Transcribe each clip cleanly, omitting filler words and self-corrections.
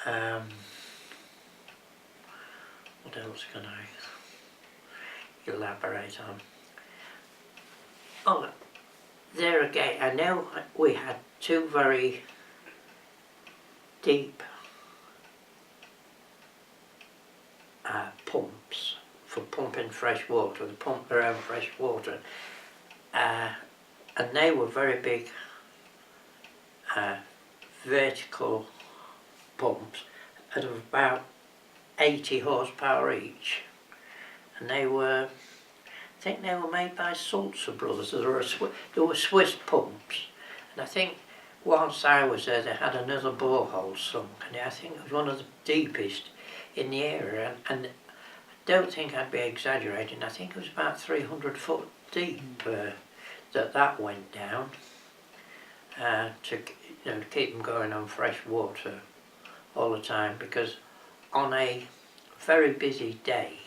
What else can I elaborate on? Oh, there again, I know we had two very deep pumps for pumping fresh water. They pumped their own fresh water, and they were very big vertical pumps at about 80 horsepower each, and they were, I think they were made by Sulzer Brothers. They were Swiss pumps, and I think whilst I was there they had another borehole sunk, and I think it was one of the deepest in the area, and I don't think I'd be exaggerating, I think it was about 300 foot deep that went down to keep them going on fresh water all the time, because on a very busy day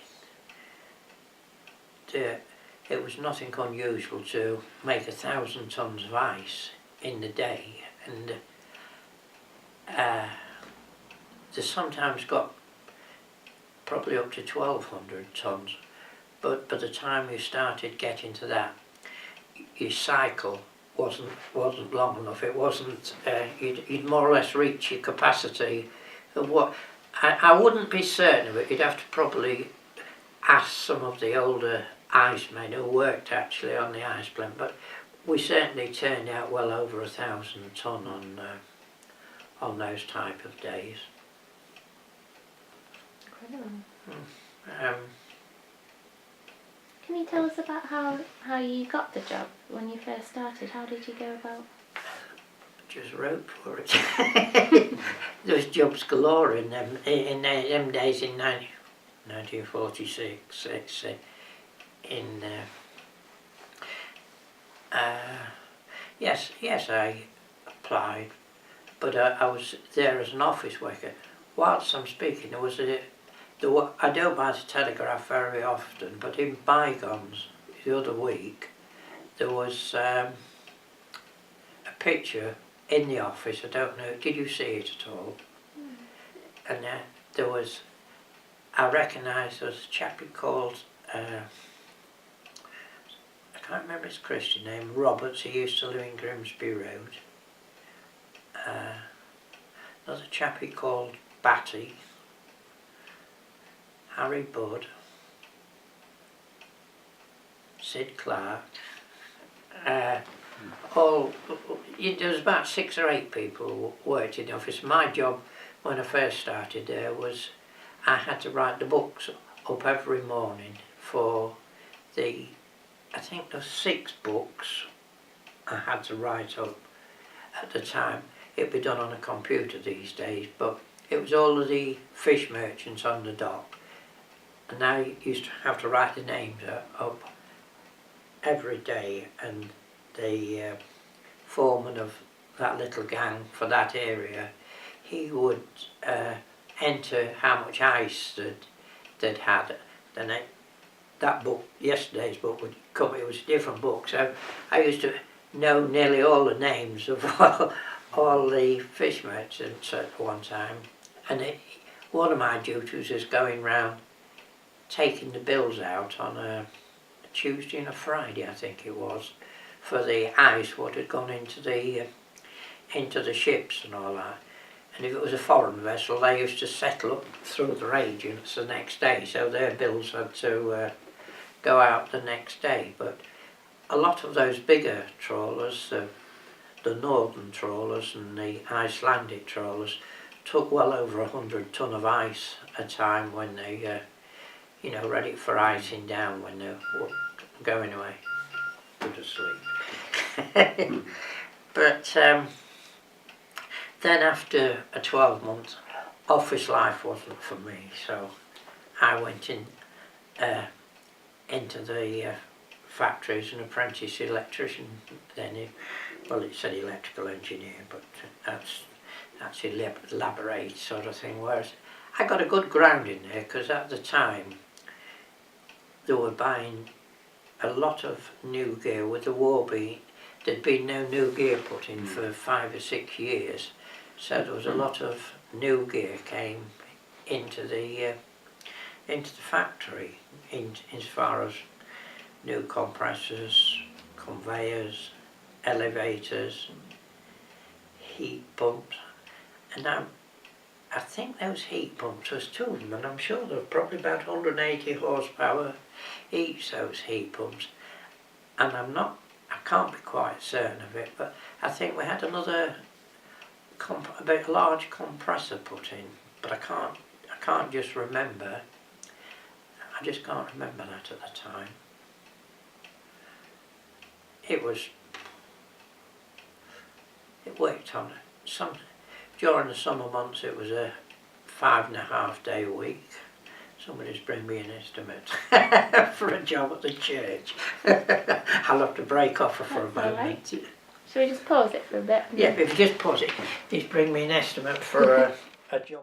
it was nothing unusual to make 1,000 tons of ice in the day, and they sometimes got probably up to 1,200 tons, but by the time you started getting to that, your cycle wasn't long enough. It wasn't, you'd more or less reach your capacity of what, I wouldn't be certain of it. You'd have to probably ask some of the older icemen who worked actually on the ice plant, but we certainly turned out well over 1,000 ton on those type of days. Incredible. Can you tell us about how you got the job when you first started? How did you go about? Just wrote for it. There was jobs galore in them days in 1946. Yes, I applied, but I was there as an office worker. Whilst I'm speaking, I don't buy the Telegraph very often, but in bygones the other week there was a picture in the office. I don't know, did you see it at all? And there was, I recognised there was a chappie called, I can't remember his Christian name, Roberts. He used to live in Grimsby Road. Another chappie called Batty, Harry Budd, Sid Clark, there was about 6 or 8 people who worked in the office. My job when I first started there was I had to write the books up every morning for I think there were 6 books I had to write up at the time. It'd be done on a computer these days, but it was all of the fish merchants on the dock, and I used to have to write the names up every day, and the foreman of that little gang for that area, he would enter how much ice they'd had. Then that book, yesterday's book, would come. It was a different book, so I used to know nearly all the names of all the fish merchants at one time. And one of my duties was going round taking the bills out on a Tuesday and a Friday, I think it was, for the ice what had gone into the ships and all that. And if it was a foreign vessel, they used to settle up through their agents the next day, so their bills had to go out the next day. But a lot of those bigger trawlers, the northern trawlers and the Icelandic trawlers, took well over 100 ton of ice a time when they, ready for icing down when they were going away. Go to sleep. But then after a 12-month, office life wasn't for me, so I went into the factory as an apprentice electrician. Then it said electrical engineer, but that's elaborate sort of thing. Whereas I got a good grounding there, because at the time they were buying a lot of new gear. With the war being, there'd been no new gear put in for 5 or 6 years, So there was a lot of new gear came into the factory, as far as new compressors, conveyors, elevators, heat pumps, and I think those heat pumps, there's two of them, and I'm sure there were probably about 180 horsepower each, those heat pumps, and I can't be quite certain of it, but I think we had another a bit large compressor put in, but I can't just remember. I just can't remember that at the time. It worked on during the summer months. It was a 5.5 day a week. Somebody's bring me an estimate for a job at the church. I'll have to break off for a moment. Right. Shall we just pause it for a bit? Yeah, if you just pause it, just bring me an estimate for a job.